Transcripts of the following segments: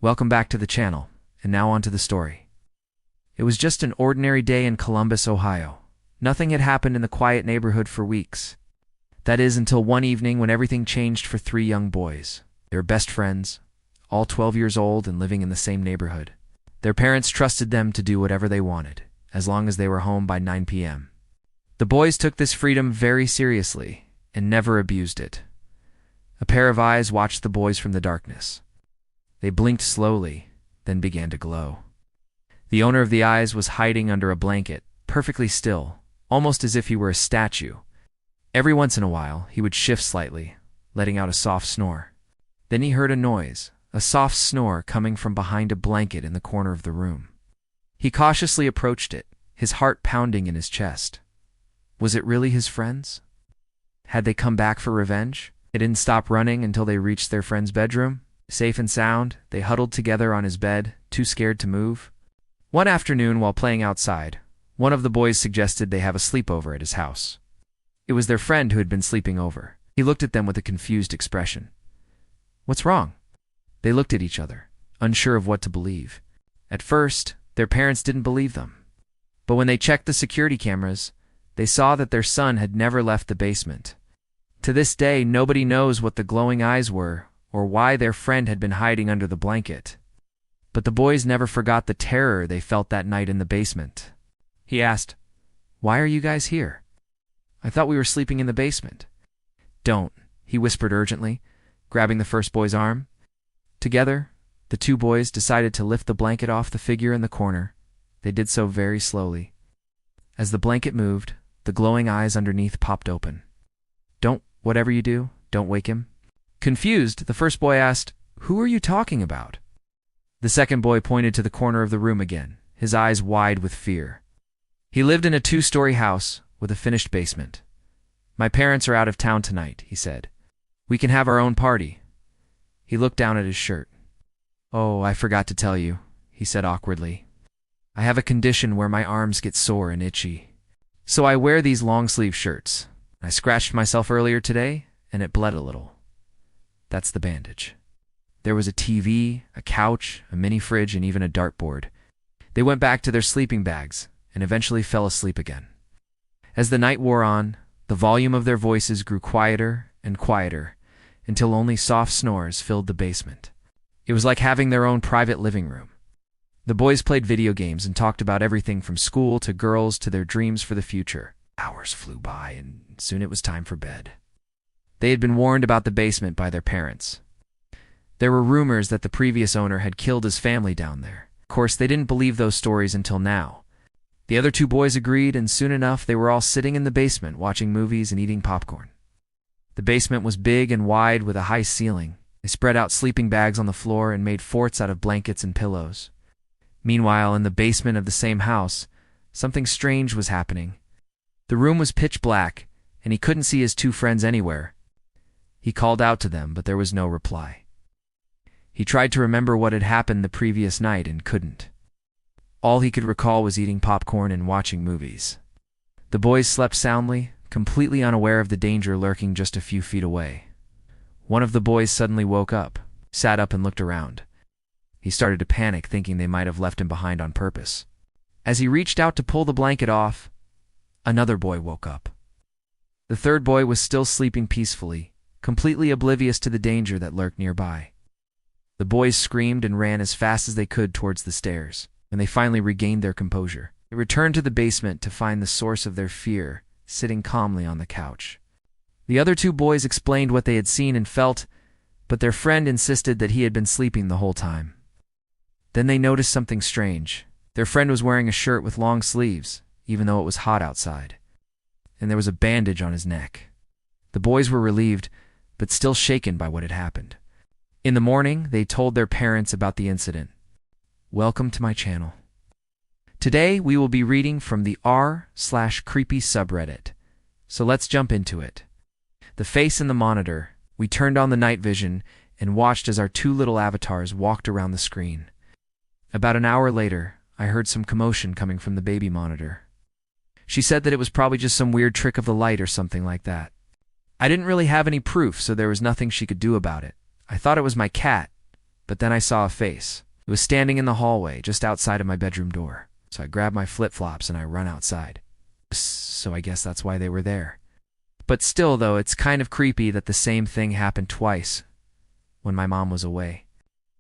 Welcome back to the channel, and now on to the story. It was just an ordinary day in Columbus, Ohio. Nothing had happened in the quiet neighborhood for weeks. That is, until one evening when everything changed for three young boys. They were best friends, all 12 years old and living in the same neighborhood. Their parents trusted them to do whatever they wanted, as long as they were home by 9 p.m. The boys took this freedom very seriously and never abused it. A pair of eyes watched the boys from the darkness. They blinked slowly, then began to glow. The owner of the eyes was hiding under a blanket, perfectly still, almost as if he were a statue. Every once in a while, he would shift slightly, letting out a soft snore. Then he heard a noise, a soft snore coming from behind a blanket in the corner of the room. He cautiously approached it, his heart pounding in his chest. Was it really his friends? Had they come back for revenge? They didn't stop running until they reached their friend's bedroom. Safe and sound, they huddled together on his bed, too scared to move. One afternoon, while playing outside, one of the boys suggested they have a sleepover at his house. It was their friend who had been sleeping over. He looked at them with a confused expression. "What's wrong?" They looked at each other, unsure of what to believe. At first, their parents didn't believe them. But when they checked the security cameras, they saw that their son had never left the basement. To this day, nobody knows what the glowing eyes were or why their friend had been hiding under the blanket. But the boys never forgot the terror they felt that night in the basement. He asked, "Why are you guys here? I thought we were sleeping in the basement." "Don't," he whispered urgently, grabbing the first boy's arm. Together, the two boys decided to lift the blanket off the figure in the corner. They did so very slowly. As the blanket moved, the glowing eyes underneath popped open. Whatever you do, don't wake him." Confused, the first boy asked, "Who are you talking about?" The second boy pointed to the corner of the room again, his eyes wide with fear. He lived in a 2-story house with a finished basement. "My parents are out of town tonight," he said. "We can have our own party." He looked down at his shirt. "Oh, I forgot to tell you," he said awkwardly. "I have a condition where my arms get sore and itchy. So I wear these long-sleeve shirts. I scratched myself earlier today, and it bled a little. That's the bandage." There was a TV, a couch, a mini fridge, and even a dartboard. They went back to their sleeping bags and eventually fell asleep again. As the night wore on, the volume of their voices grew quieter and quieter until only soft snores filled the basement. It was like having their own private living room. The boys played video games and talked about everything from school to girls to their dreams for the future. Hours flew by, and soon it was time for bed. They had been warned about the basement by their parents. There were rumors that the previous owner had killed his family down there. Of course, they didn't believe those stories until now. The other two boys agreed, and soon enough they were all sitting in the basement watching movies and eating popcorn. The basement was big and wide with a high ceiling. They spread out sleeping bags on the floor and made forts out of blankets and pillows. Meanwhile, in the basement of the same house, something strange was happening. The room was pitch black, and he couldn't see his two friends anywhere. He called out to them, but there was no reply. He tried to remember what had happened the previous night and couldn't. All he could recall was eating popcorn and watching movies. The boys slept soundly, completely unaware of the danger lurking just a few feet away. One of the boys suddenly woke up, sat up and looked around. He started to panic, thinking they might have left him behind on purpose. As he reached out to pull the blanket off, another boy woke up. The third boy was still sleeping peacefully, completely oblivious to the danger that lurked nearby. The boys screamed and ran as fast as they could towards the stairs, and they finally regained their composure. They returned to the basement to find the source of their fear sitting calmly on the couch. The other two boys explained what they had seen and felt, but their friend insisted that he had been sleeping the whole time. Then they noticed something strange. Their friend was wearing a shirt with long sleeves, even though it was hot outside, and there was a bandage on his neck. The boys were relieved, but still shaken by what had happened. In the morning, they told their parents about the incident. Welcome to my channel. Today, we will be reading from the r/creepy subreddit. So let's jump into it. The face in the monitor. We turned on the night vision and watched as our two little avatars walked around the screen. About an hour later, I heard some commotion coming from the baby monitor. She said that it was probably just some weird trick of the light or something like that. I didn't really have any proof, so there was nothing she could do about it. I thought it was my cat, but then I saw a face. It was standing in the hallway just outside of my bedroom door. So I grabbed my flip-flops and I run outside. So I guess that's why they were there. But still, though, it's kind of creepy that the same thing happened twice when my mom was away.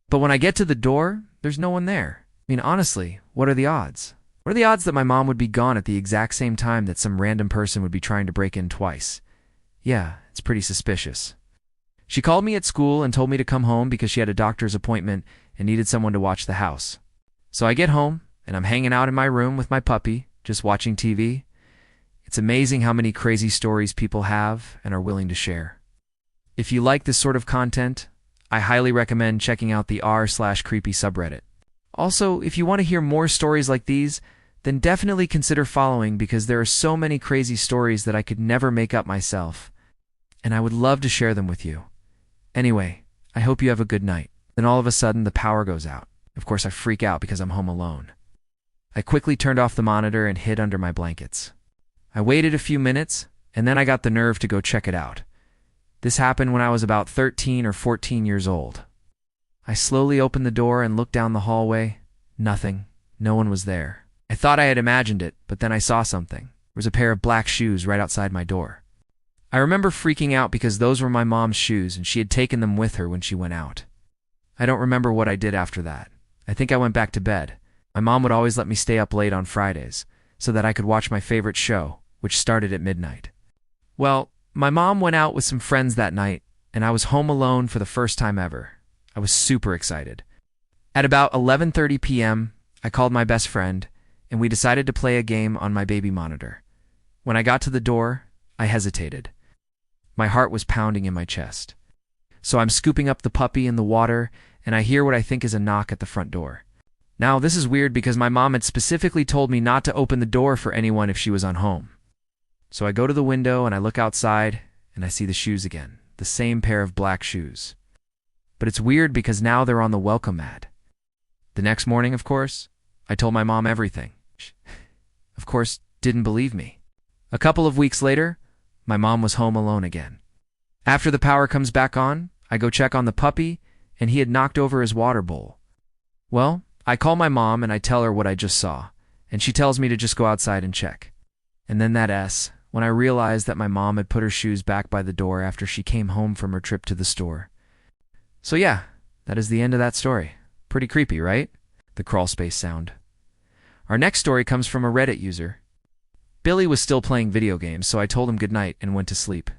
But when I get to the door, there's no one there. I mean, honestly, what are the odds? What are the odds that my mom would be gone at the exact same time that some random person would be trying to break in twice? Yeah, it's pretty suspicious. She called me at school and told me to come home because she had a doctor's appointment and needed someone to watch the house. So I get home, and I'm hanging out in my room with my puppy, just watching TV. It's amazing how many crazy stories people have and are willing to share. If you like this sort of content, I highly recommend checking out the r/creepy subreddit. Also, if you want to hear more stories like these, then definitely consider following because there are so many crazy stories that I could never make up myself, and I would love to share them with you. Anyway, I hope you have a good night. Then all of a sudden, the power goes out. Of course, I freak out because I'm home alone. I quickly turned off the monitor and hid under my blankets. I waited a few minutes, and then I got the nerve to go check it out. This happened when I was about 13 or 14 years old. I slowly opened the door and looked down the hallway. Nothing. No one was there. I thought I had imagined it, but then I saw something. There was a pair of black shoes right outside my door. I remember freaking out because those were my mom's shoes and she had taken them with her when she went out. I don't remember what I did after that. I think I went back to bed. My mom would always let me stay up late on Fridays so that I could watch my favorite show, which started at midnight. Well, my mom went out with some friends that night, and I was home alone for the first time ever. I was super excited. At about 11:30 p.m., I called my best friend, and we decided to play a game on my baby monitor. When I got to the door, I hesitated. My heart was pounding in my chest. So I'm scooping up the puppy in the water, and I hear what I think is a knock at the front door. Now, this is weird because my mom had specifically told me not to open the door for anyone if she was on home. So I go to the window and I look outside, and I see the shoes again, the same pair of black shoes. But it's weird because now they're on the welcome mat. The next morning, of course, I told my mom everything. She, of course, didn't believe me. A couple of weeks later, my mom was home alone again. After the power comes back on, I go check on the puppy, and he had knocked over his water bowl. Well, I call my mom and I tell her what I just saw, and she tells me to just go outside and check. And then when I realized that my mom had put her shoes back by the door after she came home from her trip to the store. So yeah, that is the end of that story. Pretty creepy, right? The crawl space sound. Our next story comes from a Reddit user. Billy was still playing video games, so I told him goodnight and went to sleep.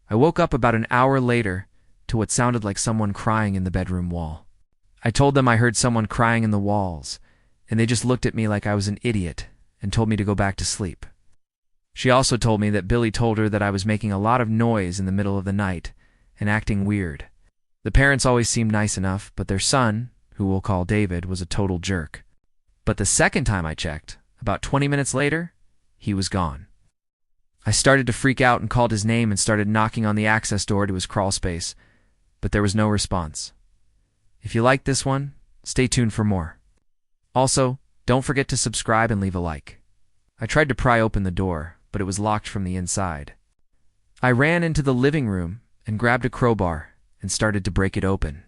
I woke up about an hour later to what sounded like someone crying in the bedroom wall. I told them I heard someone crying in the walls, and they just looked at me like I was an idiot and told me to go back to sleep. She also told me that Billy told her that I was making a lot of noise in the middle of the night and acting weird. The parents always seemed nice enough, but their son, who we'll call David, was a total jerk. But the second time I checked, about 20 minutes later, he was gone. I started to freak out and called his name and started knocking on the access door to his crawl space, but there was no response. If you liked this one, stay tuned for more. Also, don't forget to subscribe and leave a like. I tried to pry open the door, but it was locked from the inside. I ran into the living room and grabbed a crowbar and started to break it open.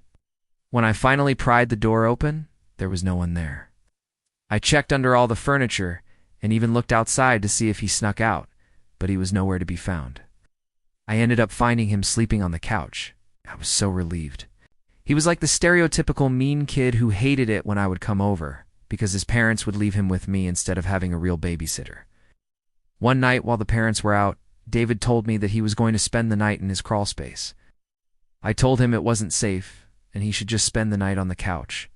When I finally pried the door open, there was no one there. I checked under all the furniture and even looked outside to see if he snuck out, but he was nowhere to be found. I ended up finding him sleeping on the couch. I was so relieved. He was like the stereotypical mean kid who hated it when I would come over, because his parents would leave him with me instead of having a real babysitter. One night while the parents were out, David told me that he was going to spend the night in his crawl space. I told him it wasn't safe, and he should just spend the night on the couch.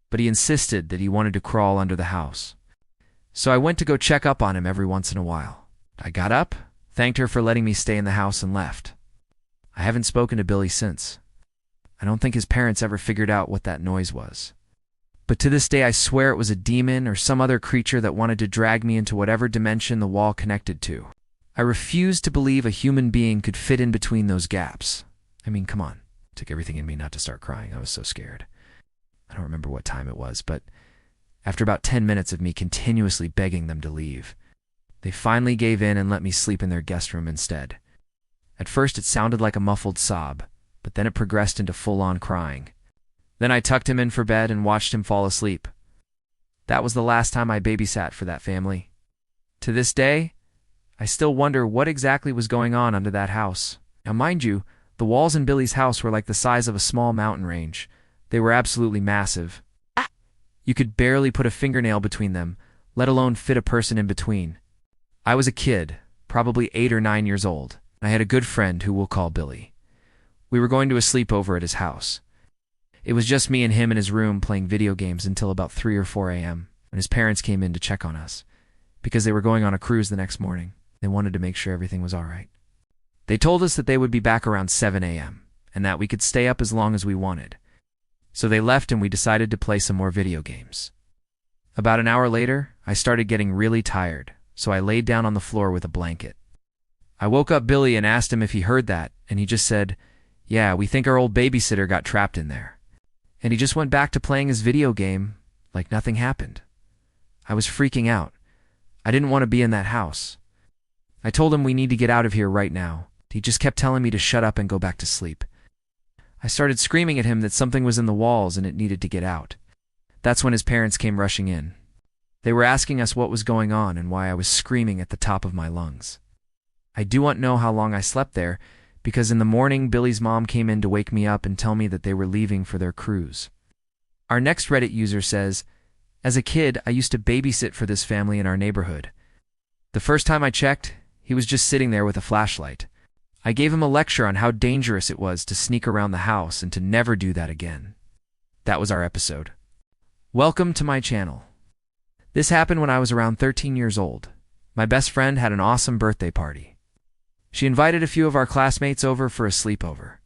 But he insisted that he wanted to crawl under the house. So I went to go check up on him every once in a while. I got up, thanked her for letting me stay in the house, and left. I haven't spoken to Billy since. I don't think his parents ever figured out what that noise was. But to this day I swear it was a demon or some other creature that wanted to drag me into whatever dimension the wall connected to. I refuse to believe a human being could fit in between those gaps. I mean, come on. It took everything in me not to start crying. I was so scared. I don't remember what time it was, but after about 10 minutes of me continuously begging them to leave, they finally gave in and let me sleep in their guest room instead. At first it sounded like a muffled sob, but then it progressed into full-on crying. Then I tucked him in for bed and watched him fall asleep. That was the last time I babysat for that family. To this day, I still wonder what exactly was going on under that house. Now mind you, the walls in Billy's house were like the size of a small mountain range. They were absolutely massive. You could barely put a fingernail between them, let alone fit a person in between. I was a kid, probably 8 or 9 years old. I had a good friend who we'll call Billy. We were going to a sleepover at his house. It was just me and him in his room playing video games until about 3 or 4 a.m. when his parents came in to check on us, because they were going on a cruise the next morning. They wanted to make sure everything was all right. They told us that they would be back around 7 a.m. and that we could stay up as long as we wanted. So they left and we decided to play some more video games. About an hour later, I started getting really tired, so I laid down on the floor with a blanket. I woke up Billy and asked him if he heard that, and he just said, "Yeah, we think our old babysitter got trapped in there." And he just went back to playing his video game like nothing happened. I was freaking out. I didn't want to be in that house. I told him we need to get out of here right now. He just kept telling me to shut up and go back to sleep. I started screaming at him that something was in the walls and it needed to get out. That's when his parents came rushing in. They were asking us what was going on and why I was screaming at the top of my lungs. I do not know how long I slept there, because in the morning Billy's mom came in to wake me up and tell me that they were leaving for their cruise. Our next Reddit user says, "As a kid, I used to babysit for this family in our neighborhood. The first time I checked, he was just sitting there with a flashlight. I gave him a lecture on how dangerous it was to sneak around the house and to never do that again." That was our episode. Welcome to my channel. This happened when I was around 13 years old. My best friend had an awesome birthday party. She invited a few of our classmates over for a sleepover,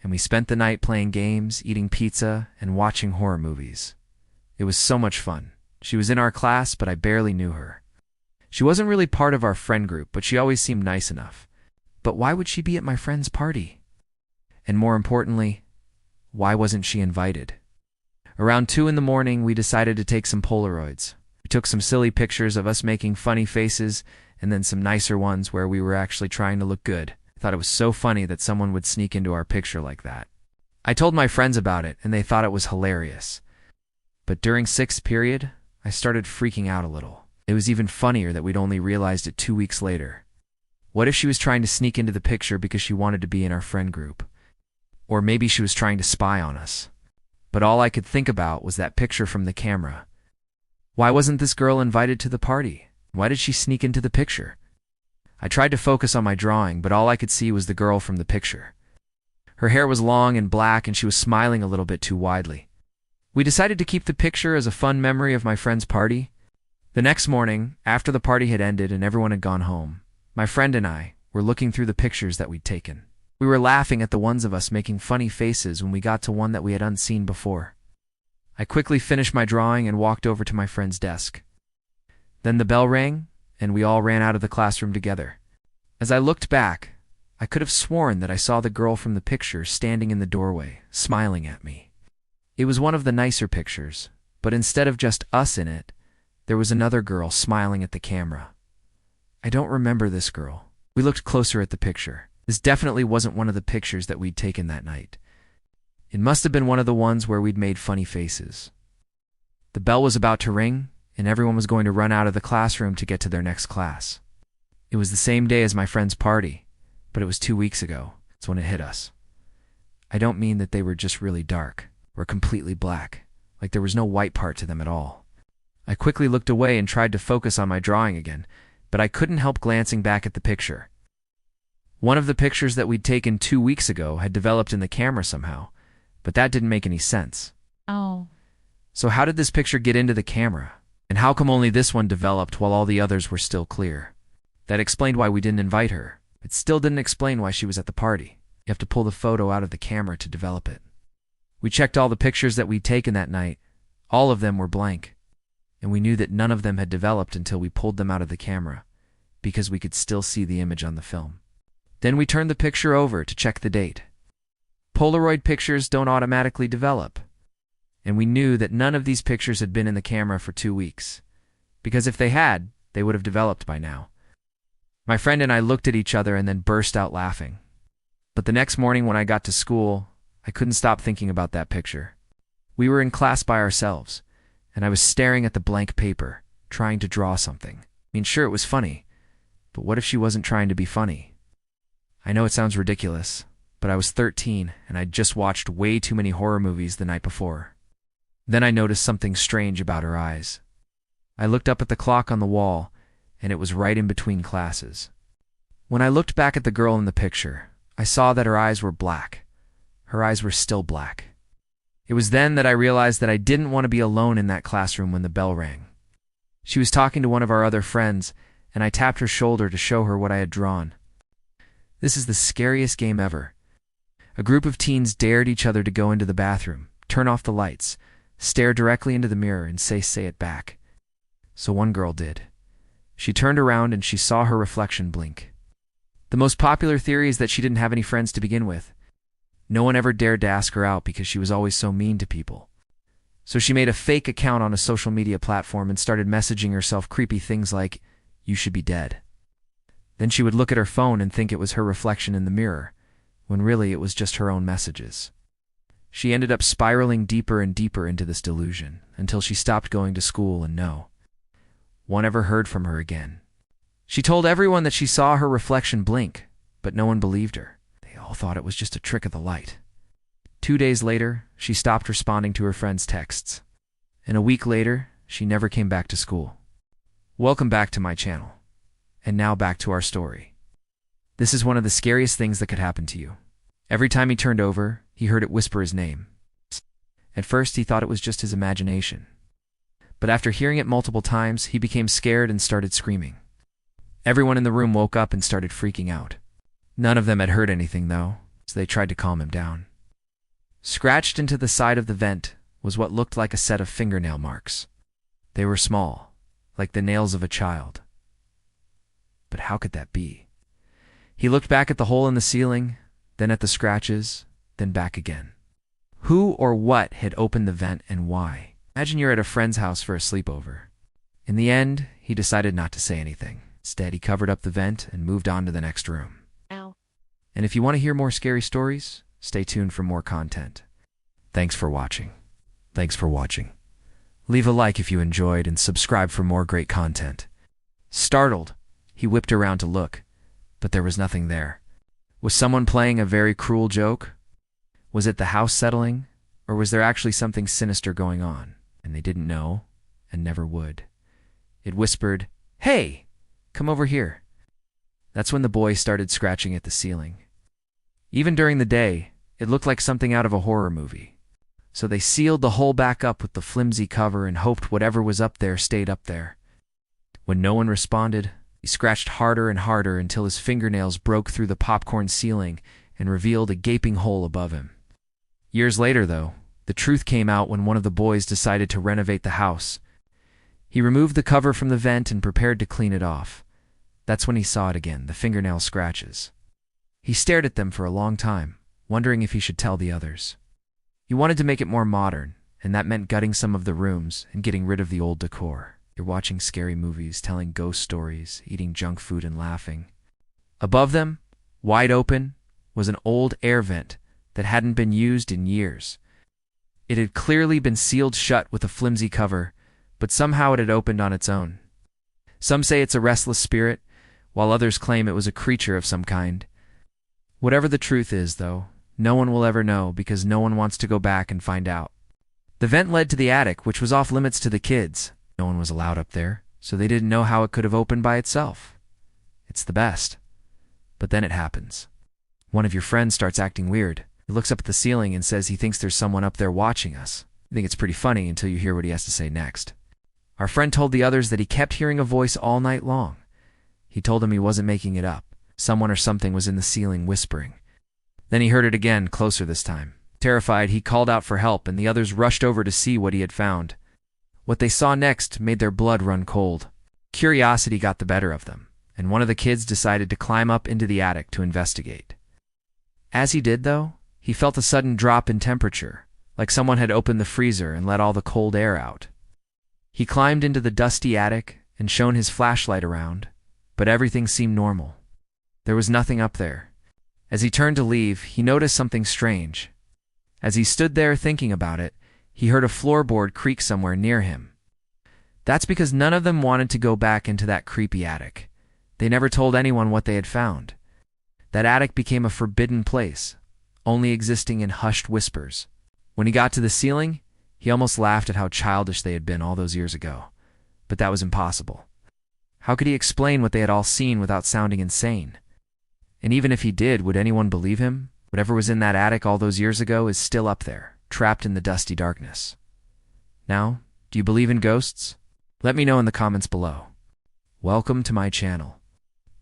and we spent the night playing games, eating pizza, and watching horror movies. It was so much fun. She was in our class, but I barely knew her. She wasn't really part of our friend group, but she always seemed nice enough. But why would she be at my friend's party? And more importantly, why wasn't she invited? Around 2 in the morning, we decided to take some Polaroids. We took some silly pictures of us making funny faces, and then some nicer ones where we were actually trying to look good. I thought it was so funny that someone would sneak into our picture like that. I told my friends about it, and they thought it was hilarious. But during 6th period, I started freaking out a little. It was even funnier that we'd only realized it 2 weeks later. What if she was trying to sneak into the picture because she wanted to be in our friend group? Or maybe she was trying to spy on us. But all I could think about was that picture from the camera. Why wasn't this girl invited to the party? Why did she sneak into the picture? I tried to focus on my drawing, but all I could see was the girl from the picture. Her hair was long and black, and she was smiling a little bit too widely. We decided to keep the picture as a fun memory of my friend's party. The next morning, after the party had ended and everyone had gone home, my friend and I were looking through the pictures that we'd taken. We were laughing at the ones of us making funny faces when we got to one that we had unseen before. I quickly finished my drawing and walked over to my friend's desk. Then the bell rang, and we all ran out of the classroom together. As I looked back, I could have sworn that I saw the girl from the picture standing in the doorway, smiling at me. It was one of the nicer pictures, but instead of just us in it, there was another girl smiling at the camera. I don't remember this girl. We looked closer at the picture. This definitely wasn't one of the pictures that we'd taken that night. It must have been one of the ones where we'd made funny faces. The bell was about to ring, and everyone was going to run out of the classroom to get to their next class. It was the same day as my friend's party, but it was 2 weeks ago. That's when it hit us. I don't mean that they were just really dark, or completely black, like there was no white part to them at all. I quickly looked away and tried to focus on my drawing again, but I couldn't help glancing back at the picture. One of the pictures that we'd taken 2 weeks ago had developed in the camera somehow, but that didn't make any sense. Oh. So how did this picture get into the camera? And how come only this one developed while all the others were still clear? That explained why we didn't invite her. It still didn't explain why she was at the party. You have to pull the photo out of the camera to develop it. We checked all the pictures that we'd taken that night. All of them were blank. And we knew that none of them had developed until we pulled them out of the camera, because we could still see the image on the film. Then we turned the picture over to check the date. Polaroid pictures don't automatically develop. And we knew that none of these pictures had been in the camera for 2 weeks, because if they had, they would have developed by now. My friend and I looked at each other and then burst out laughing. But the next morning when I got to school, I couldn't stop thinking about that picture. We were in class by ourselves, and I was staring at the blank paper, trying to draw something. Sure, it was funny, but what if she wasn't trying to be funny? I know it sounds ridiculous, but I was 13 and I'd just watched way too many horror movies the night before. Then I noticed something strange about her eyes. I looked up at the clock on the wall, and it was right in between classes. When I looked back at the girl in the picture, I saw that her eyes were black. Her eyes were still black. It was then that I realized that I didn't want to be alone in that classroom when the bell rang. She was talking to one of our other friends, and I tapped her shoulder to show her what I had drawn. This is the scariest game ever. A group of teens dared each other to go into the bathroom, turn off the lights, stare directly into the mirror, and say it back. So one girl did. She turned around and she saw her reflection blink. The most popular theory is that she didn't have any friends to begin with. No one ever dared to ask her out because she was always so mean to people. So she made a fake account on a social media platform and started messaging herself creepy things like, "You should be dead." Then she would look at her phone and think it was her reflection in the mirror, when really it was just her own messages. She ended up spiraling deeper and deeper into this delusion until she stopped going to school, and no one ever heard from her again. She told everyone that she saw her reflection blink, but no one believed her. They all thought it was just a trick of the light. 2 days later, she stopped responding to her friends' texts. And a week later, she never came back to school. Welcome back to my channel. And now back to our story. This is one of the scariest things that could happen to you. Every time he turned over, he heard it whisper his name. At first, he thought it was just his imagination. But after hearing it multiple times, he became scared and started screaming. Everyone in the room woke up and started freaking out. None of them had heard anything, though, so they tried to calm him down. Scratched into the side of the vent was what looked like a set of fingernail marks. They were small, like the nails of a child. But how could that be? He looked back at the hole in the ceiling, then at the scratches, then back again. Who or what had opened the vent and why? Imagine you're at a friend's house for a sleepover. In the end, he decided not to say anything. Instead, he covered up the vent and moved on to the next room. Ow. And if you want to hear more scary stories, stay tuned for more content. Thanks for watching. Leave a like if you enjoyed and subscribe for more great content. Startled, he whipped around to look, but there was nothing there. Was someone playing a very cruel joke? Was it the house settling, or was there actually something sinister going on, and they didn't know and never would? It whispered, "Hey, come over here." That's when the boy started scratching at the ceiling. Even during the day, it looked like something out of a horror movie. So they sealed the hole back up with the flimsy cover and hoped whatever was up there stayed up there. When no one responded, he scratched harder and harder until his fingernails broke through the popcorn ceiling and revealed a gaping hole above him. Years later, though, the truth came out when one of the boys decided to renovate the house. He removed the cover from the vent and prepared to clean it off. That's when he saw it again, the fingernail scratches. He stared at them for a long time, wondering if he should tell the others. He wanted to make it more modern, and that meant gutting some of the rooms and getting rid of the old decor. You're watching scary movies, telling ghost stories, eating junk food and laughing. Above them, wide open, was an old air vent that hadn't been used in years. It had clearly been sealed shut with a flimsy cover, but somehow it had opened on its own. Some say it's a restless spirit, while others claim it was a creature of some kind. Whatever the truth is, though, no one will ever know because no one wants to go back and find out. The vent led to the attic, which was off limits to the kids. No one was allowed up there, so they didn't know how it could have opened by itself. It's the best. But then it happens. One of your friends starts acting weird. He looks up at the ceiling and says he thinks there's someone up there watching us. You think it's pretty funny until you hear what he has to say next. Our friend told the others that he kept hearing a voice all night long. He told them he wasn't making it up. Someone or something was in the ceiling whispering. Then he heard it again, closer this time. Terrified, he called out for help, and the others rushed over to see what he had found. What they saw next made their blood run cold. Curiosity got the better of them, and one of the kids decided to climb up into the attic to investigate. As he did, though, he felt a sudden drop in temperature, like someone had opened the freezer and let all the cold air out. He climbed into the dusty attic and shone his flashlight around, but everything seemed normal. There was nothing up there. As he turned to leave, he noticed something strange. As he stood there thinking about it, he heard a floorboard creak somewhere near him. That's because none of them wanted to go back into that creepy attic. They never told anyone what they had found. That attic became a forbidden place, only existing in hushed whispers. When he got to the ceiling, he almost laughed at how childish they had been all those years ago. But that was impossible. How could he explain what they had all seen without sounding insane? And even if he did, would anyone believe him? Whatever was in that attic all those years ago is still up there, trapped in the dusty darkness. Now, do you believe in ghosts? Let me know in the comments below. Welcome to my channel.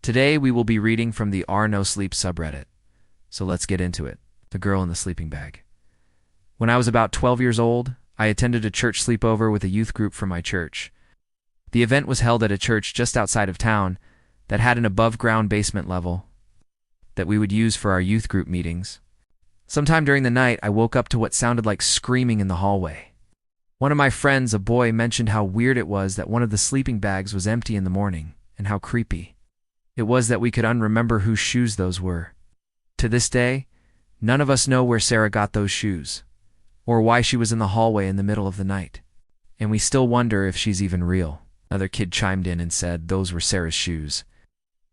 Today we will be reading from the No Sleep subreddit. So let's get into it. The Girl in the Sleeping Bag. When I was about 12 years old, I attended a church sleepover with a youth group from my church. The event was held at a church just outside of town that had an above-ground basement level that we would use for our youth group meetings. Sometime during the night, I woke up to what sounded like screaming in the hallway. One of my friends, a boy, mentioned how weird it was that one of the sleeping bags was empty in the morning, and how creepy it was that we could unremember whose shoes those were. To this day, none of us know where Sarah got those shoes, or why she was in the hallway in the middle of the night. And we still wonder if she's even real. Another kid chimed in and said those were Sarah's shoes.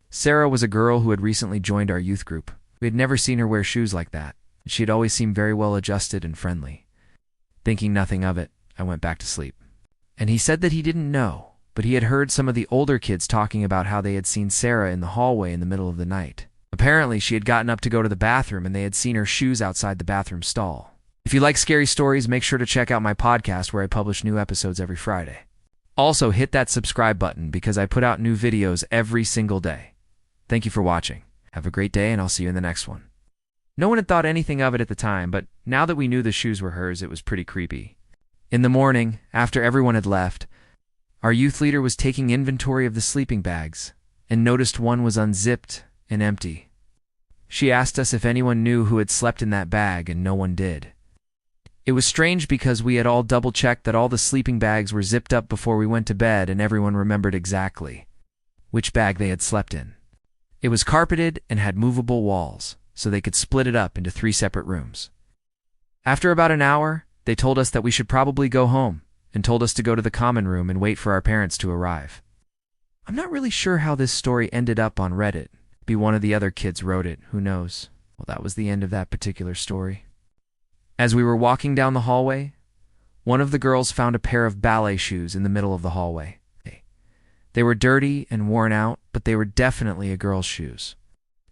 Sarah was a girl who had recently joined our youth group. We had never seen her wear shoes like that. She had always seemed very well adjusted and friendly. Thinking nothing of it, I went back to sleep. And he said that he didn't know, but he had heard some of the older kids talking about how they had seen Sarah in the hallway in the middle of the night. Apparently, she had gotten up to go to the bathroom and they had seen her shoes outside the bathroom stall. If you like scary stories, make sure to check out my podcast where I publish new episodes every Friday. Also, hit that subscribe button because I put out new videos every single day. Thank you for watching. Have a great day and I'll see you in the next one. No one had thought anything of it at the time, but now that we knew the shoes were hers, it was pretty creepy. In the morning, after everyone had left, our youth leader was taking inventory of the sleeping bags and noticed one was unzipped and empty. She asked us if anyone knew who had slept in that bag, and no one did. It was strange because we had all double-checked that all the sleeping bags were zipped up before we went to bed, and everyone remembered exactly which bag they had slept in. It was carpeted and had movable walls, so they could split it up into 3 separate rooms. After about an hour, they told us that we should probably go home, and told us to go to the common room and wait for our parents to arrive. I'm not really sure how this story ended up on Reddit. Maybe one of the other kids wrote it, who knows? Well, that was the end of that particular story. As we were walking down the hallway, one of the girls found a pair of ballet shoes in the middle of the hallway. They were dirty and worn out, but they were definitely a girl's shoes.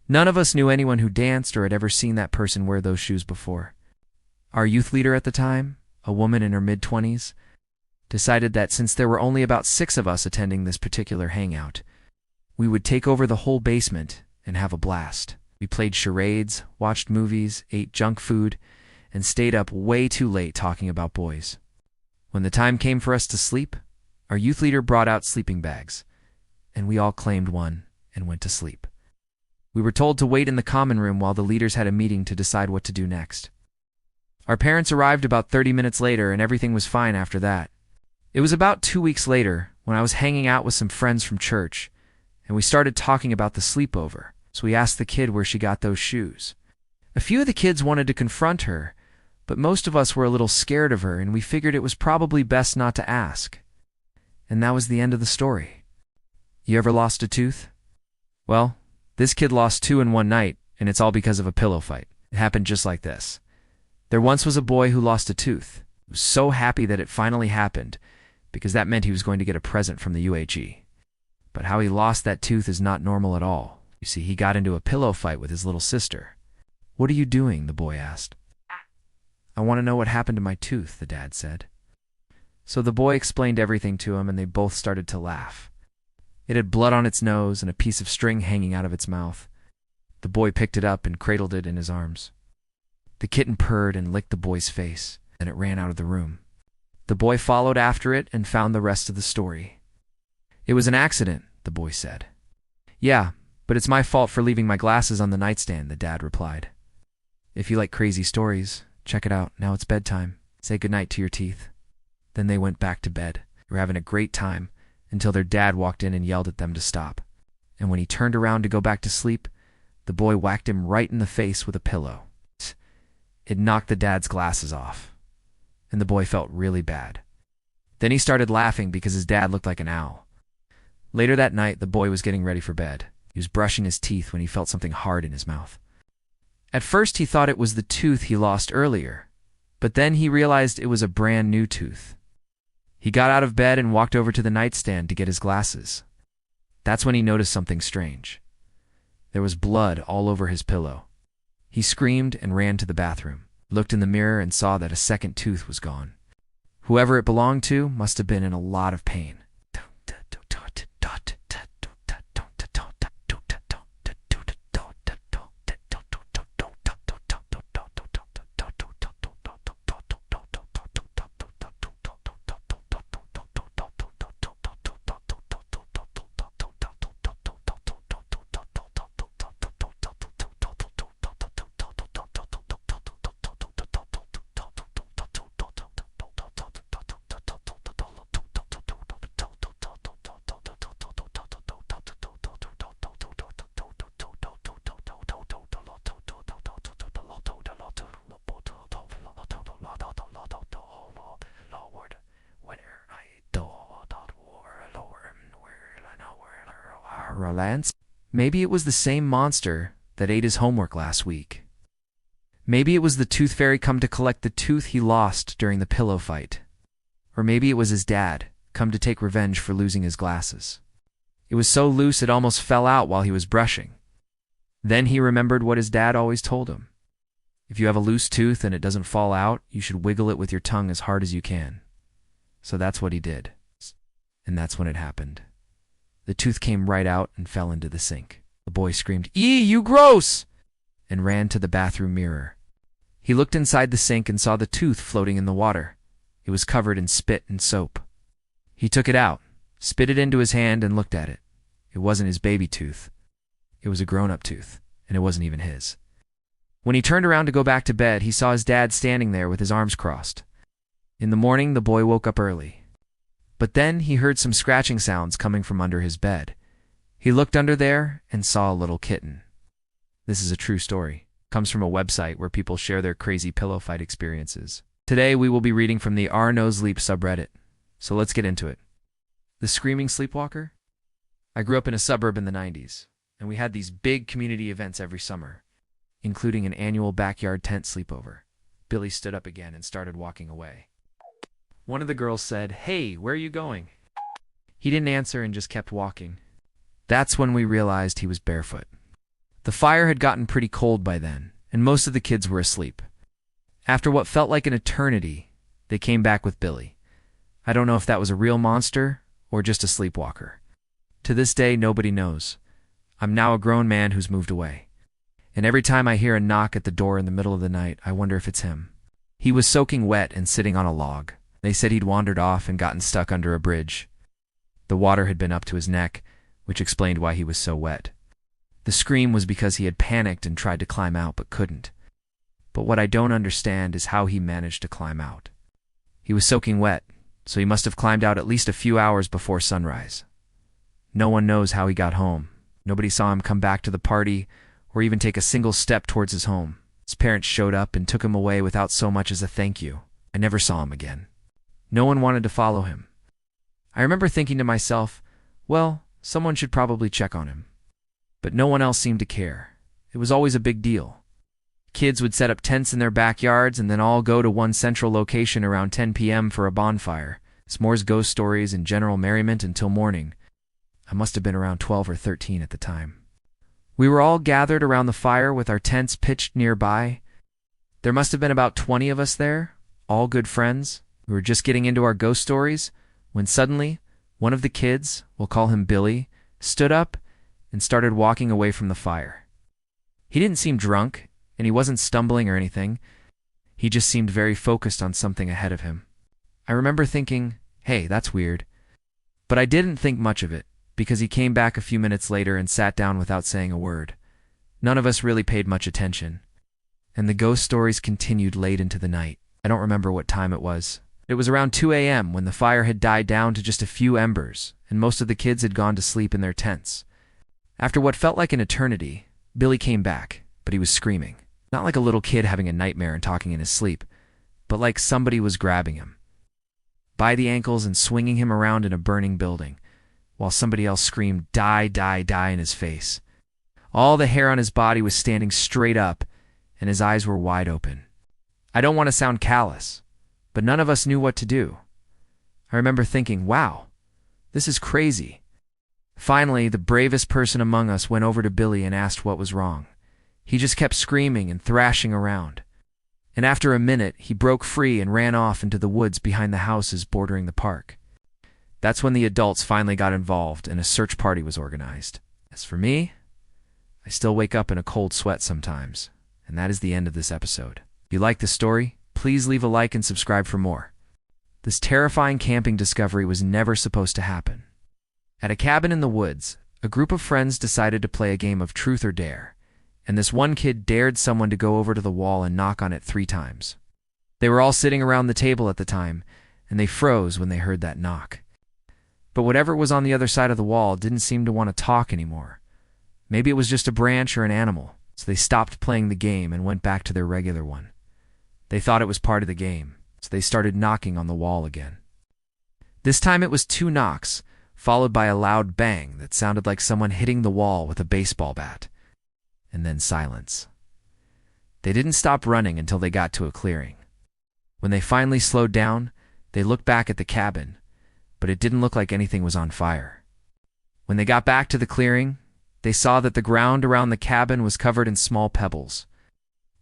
None of us knew anyone who danced or had ever seen that person wear those shoes before. Our youth leader at the time, a woman in her mid-20s, decided that since there were only about 6 of us attending this particular hangout, we would take over the whole basement and have a blast. We played charades, watched movies, ate junk food, and stayed up way too late talking about boys. When the time came for us to sleep, our youth leader brought out sleeping bags, and we all claimed one and went to sleep. We were told to wait in the common room while the leaders had a meeting to decide what to do next. Our parents arrived about 30 minutes later, and everything was fine after that. It was about 2 weeks later when I was hanging out with some friends from church, and we started talking about the sleepover, so we asked the kid where she got those shoes. A few of the kids wanted to confront her, but most of us were a little scared of her, and we figured it was probably best not to ask. And that was the end of the story. You ever lost a tooth? Well, this kid lost 2 in one night, and it's all because of a pillow fight. It happened just like this. There once was a boy who lost a tooth. He was so happy that it finally happened, because that meant he was going to get a present from the UHE. But how he lost that tooth is not normal at all. You see, he got into a pillow fight with his little sister. "What are you doing?" the boy asked. "I want to know what happened to my tooth," the dad said. So the boy explained everything to him, and they both started to laugh. It had blood on its nose and a piece of string hanging out of its mouth. The boy picked it up and cradled it in his arms. The kitten purred and licked the boy's face, and it ran out of the room. The boy followed after it and found the rest of the story. "It was an accident," the boy said. "Yeah, but it's my fault for leaving my glasses on the nightstand," the dad replied. If you like crazy stories, check it out. Now it's bedtime. Say goodnight to your teeth. Then they went back to bed. They were having a great time until their dad walked in and yelled at them to stop. And when he turned around to go back to sleep, the boy whacked him right in the face with a pillow. It knocked the dad's glasses off. and the boy felt really bad. Then he started laughing because his dad looked like an owl. Later that night, the boy was getting ready for bed. He was brushing his teeth when he felt something hard in his mouth. At first, he thought it was the tooth he lost earlier, but then he realized it was a brand new tooth. He got out of bed and walked over to the nightstand to get his glasses. That's when he noticed something strange. There was blood all over his pillow. He screamed and ran to the bathroom, looked in the mirror and saw that a second tooth was gone. Whoever it belonged to must have been in a lot of pain. Maybe it was the same monster that ate his homework last week. Maybe it was the tooth fairy come to collect the tooth he lost during the pillow fight. Or maybe it was his dad, come to take revenge for losing his glasses. It was so loose it almost fell out while he was brushing. Then he remembered what his dad always told him. If you have a loose tooth and it doesn't fall out, you should wiggle it with your tongue as hard as you can. So that's what he did. And that's when it happened. The tooth came right out and fell into the sink. The boy screamed, "Eee, you gross!" and ran to the bathroom mirror. He looked inside the sink and saw the tooth floating in the water. It was covered in spit and soap. He took it out, spit it into his hand, and looked at it. It wasn't his baby tooth. It was a grown-up tooth, and it wasn't even his. When he turned around to go back to bed, he saw his dad standing there with his arms crossed. In the morning, the boy woke up early. But then he heard some scratching sounds coming from under his bed. He looked under there and saw a little kitten. This is a true story. It comes from a website where people share their crazy pillow fight experiences. Today we will be reading from the No Sleep subreddit. So let's get into it. The Screaming Sleepwalker? I grew up in a suburb in the 90s, and we had these big community events every summer, including an annual backyard tent sleepover. Billy stood up again and started walking away. One of the girls said, "Hey, where are you going?" He didn't answer and just kept walking. That's when we realized he was barefoot. The fire had gotten pretty cold by then, and most of the kids were asleep. After what felt like an eternity, they came back with Billy. I don't know if that was a real monster or just a sleepwalker. To this day, nobody knows. I'm now a grown man who's moved away. And every time I hear a knock at the door in the middle of the night, I wonder if it's him. He was soaking wet and sitting on a log. They said he'd wandered off and gotten stuck under a bridge. The water had been up to his neck, which explained why he was so wet. The scream was because he had panicked and tried to climb out but couldn't. But what I don't understand is how he managed to climb out. He was soaking wet, so he must have climbed out at least a few hours before sunrise. No one knows how he got home. Nobody saw him come back to the party or even take a single step towards his home. His parents showed up and took him away without so much as a thank you. I never saw him again. No one wanted to follow him. I remember thinking to myself, well, someone should probably check on him. But no one else seemed to care. It was always a big deal. Kids would set up tents in their backyards and then all go to one central location around 10 p.m. for a bonfire, s'mores, ghost stories, and general merriment until morning. I must have been around 12 or 13 at the time. We were all gathered around the fire with our tents pitched nearby. There must have been about 20 of us there, all good friends. We were just getting into our ghost stories when suddenly one of the kids, we'll call him Billy, stood up and started walking away from the fire. He didn't seem drunk, and he wasn't stumbling or anything. He just seemed very focused on something ahead of him. I remember thinking, hey, that's weird. But I didn't think much of it, because he came back a few minutes later and sat down without saying a word. None of us really paid much attention. And the ghost stories continued late into the night. I don't remember what time it was. It was around 2 a.m. when the fire had died down to just a few embers, and most of the kids had gone to sleep in their tents. After what felt like an eternity, Billy came back, but he was screaming. Not like a little kid having a nightmare and talking in his sleep, but like somebody was grabbing him by the ankles and swinging him around in a burning building, while somebody else screamed, "Die, die, die," in his face. All the hair on his body was standing straight up, and his eyes were wide open. I don't want to sound callous, but none of us knew what to do. I remember thinking, wow, this is crazy. Finally, the bravest person among us went over to Billy and asked what was wrong. He just kept screaming and thrashing around. And after a minute, he broke free and ran off into the woods behind the houses bordering the park. That's when the adults finally got involved and a search party was organized. As for me, I still wake up in a cold sweat sometimes, and that is the end of this episode. If you like this story, please leave a like and subscribe for more. This terrifying camping discovery was never supposed to happen. At a cabin in the woods, a group of friends decided to play a game of truth or dare, and this one kid dared someone to go over to the wall and knock on it 3 times. They were all sitting around the table at the time, and they froze when they heard that knock. But whatever was on the other side of the wall didn't seem to want to talk anymore. Maybe it was just a branch or an animal, so they stopped playing the game and went back to their regular one. They thought it was part of the game, so they started knocking on the wall again. This time it was 2 knocks, followed by a loud bang that sounded like someone hitting the wall with a baseball bat. And then silence. They didn't stop running until they got to a clearing. When they finally slowed down, they looked back at the cabin, but it didn't look like anything was on fire. When they got back to the clearing, they saw that the ground around the cabin was covered in small pebbles.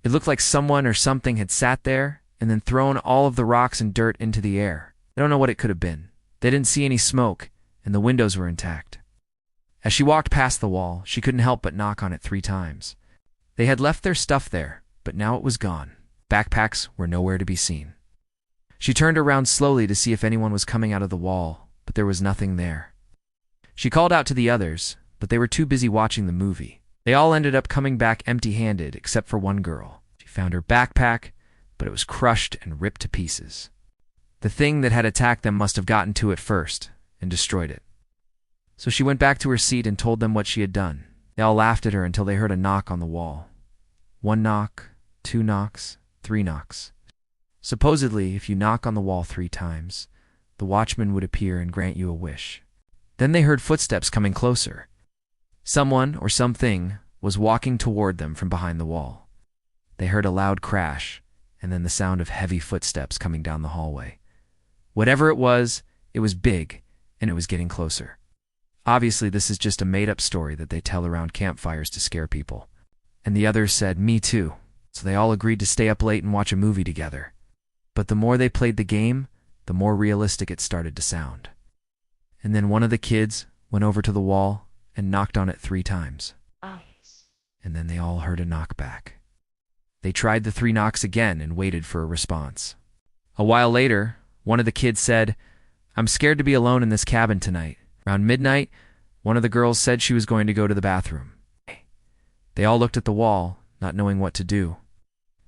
It looked like someone or something had sat there and then thrown all of the rocks and dirt into the air. They don't know what it could have been. They didn't see any smoke, and the windows were intact. As she walked past the wall, she couldn't help but knock on it 3 times. They had left their stuff there, but now it was gone. Backpacks were nowhere to be seen. She turned around slowly to see if anyone was coming out of the wall, but there was nothing there. She called out to the others, but they were too busy watching the movie. They all ended up coming back empty-handed, except for one girl. She found her backpack, but it was crushed and ripped to pieces. The thing that had attacked them must have gotten to it first and destroyed it. So she went back to her seat and told them what she had done. They all laughed at her until they heard a knock on the wall. 1 knock, 2 knocks, 3 knocks. Supposedly, if you knock on the wall 3 times, the watchman would appear and grant you a wish. Then they heard footsteps coming closer. Someone or something was walking toward them from behind the wall. They heard a loud crash, and then the sound of heavy footsteps coming down the hallway. Whatever it was big, and it was getting closer. Obviously, this is just a made-up story that they tell around campfires to scare people. And the others said, "Me too." So they all agreed to stay up late and watch a movie together. But the more they played the game, the more realistic it started to sound. And then one of the kids went over to the wall and knocked on it 3 times. And then they all heard a knock back. They tried the 3 knocks again and waited for a response. A while later, one of the kids said, "I'm scared to be alone in this cabin tonight." Around midnight, one of the girls said she was going to go to the bathroom. They all looked at the wall, not knowing what to do.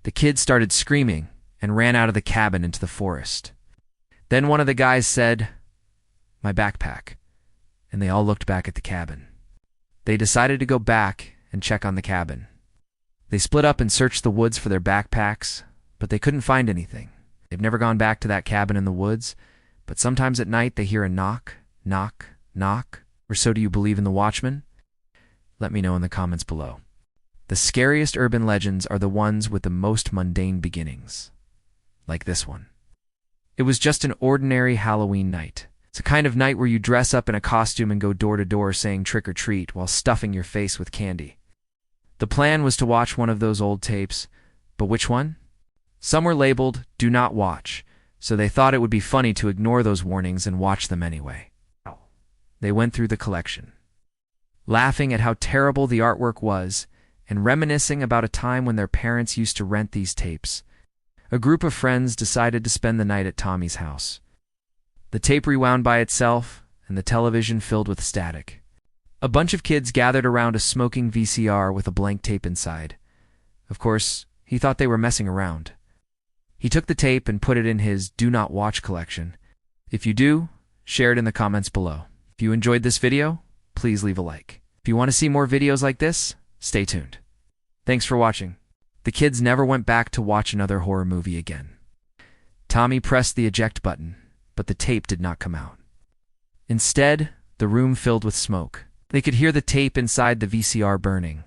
The kids started screaming and ran out of the cabin into the forest. Then one of the guys said, "My backpack," and they all looked back at the cabin. They decided to go back and check on the cabin. They split up and searched the woods for their backpacks, but they couldn't find anything. They've never gone back to that cabin in the woods, but sometimes at night they hear a knock, knock, knock, or so do you believe in the watchman? Let me know in the comments below. The scariest urban legends are the ones with the most mundane beginnings, like this one. It was just an ordinary Halloween night. It's a kind of night where you dress up in a costume and go door to door saying trick or treat while stuffing your face with candy. The plan was to watch one of those old tapes, but which one? Some were labeled "Do Not Watch," so they thought it would be funny to ignore those warnings and watch them anyway. They went through the collection, laughing at how terrible the artwork was and reminiscing about a time when their parents used to rent these tapes. A group of friends decided to spend the night at Tommy's house. The tape rewound by itself, and the television filled with static. A bunch of kids gathered around a smoking VCR with a blank tape inside. Of course, he thought they were messing around. He took the tape and put it in his Do Not Watch collection. If you do, share it in the comments below. If you enjoyed this video, please leave a like. If you want to see more videos like this, stay tuned. Thanks for watching. The kids never went back to watch another horror movie again. Tommy pressed the eject button, but the tape did not come out. Instead, the room filled with smoke. They could hear the tape inside the VCR burning.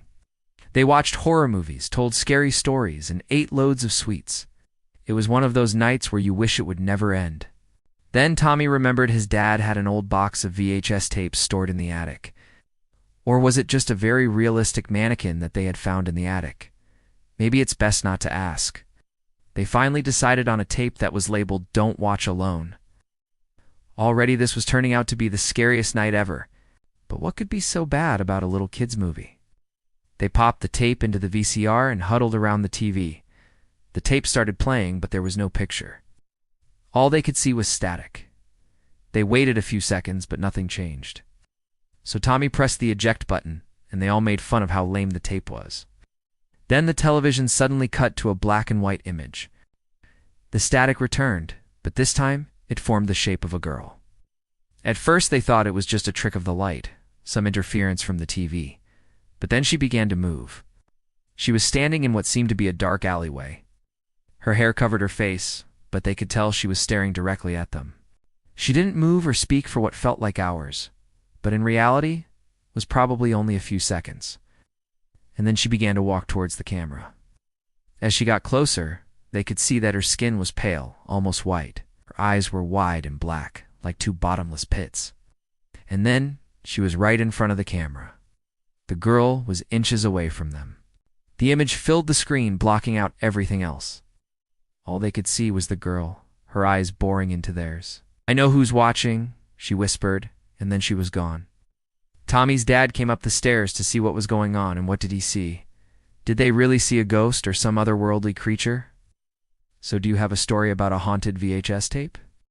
They watched horror movies, told scary stories, and ate loads of sweets. It was one of those nights where you wish it would never end. Then Tommy remembered his dad had an old box of VHS tapes stored in the attic. Or was it just a very realistic mannequin that they had found in the attic? Maybe it's best not to ask. They finally decided on a tape that was labeled "Don't Watch Alone." Already this was turning out to be the scariest night ever. But what could be so bad about a little kid's movie? They popped the tape into the VCR and huddled around the TV. The tape started playing, but there was no picture. All they could see was static. They waited a few seconds, but nothing changed. So Tommy pressed the eject button, and they all made fun of how lame the tape was. Then the television suddenly cut to a black and white image. The static returned, but this time it formed the shape of a girl. At first they thought it was just a trick of the light, some interference from the TV. But then she began to move. She was standing in what seemed to be a dark alleyway. Her hair covered her face, but they could tell she was staring directly at them. She didn't move or speak for what felt like hours, but in reality was probably only a few seconds. And then she began to walk towards the camera. As she got closer, they could see that her skin was pale, almost white. Her eyes were wide and black, like two bottomless pits. And then she was right in front of the camera. The girl was inches away from them. The image filled the screen, blocking out everything else. All they could see was the girl, her eyes boring into theirs. "I know who's watching," she whispered, and then she was gone. Tommy's dad came up the stairs to see what was going on, and what did he see? Did they really see a ghost or some otherworldly creature? So do you have a story about a haunted VHS tape?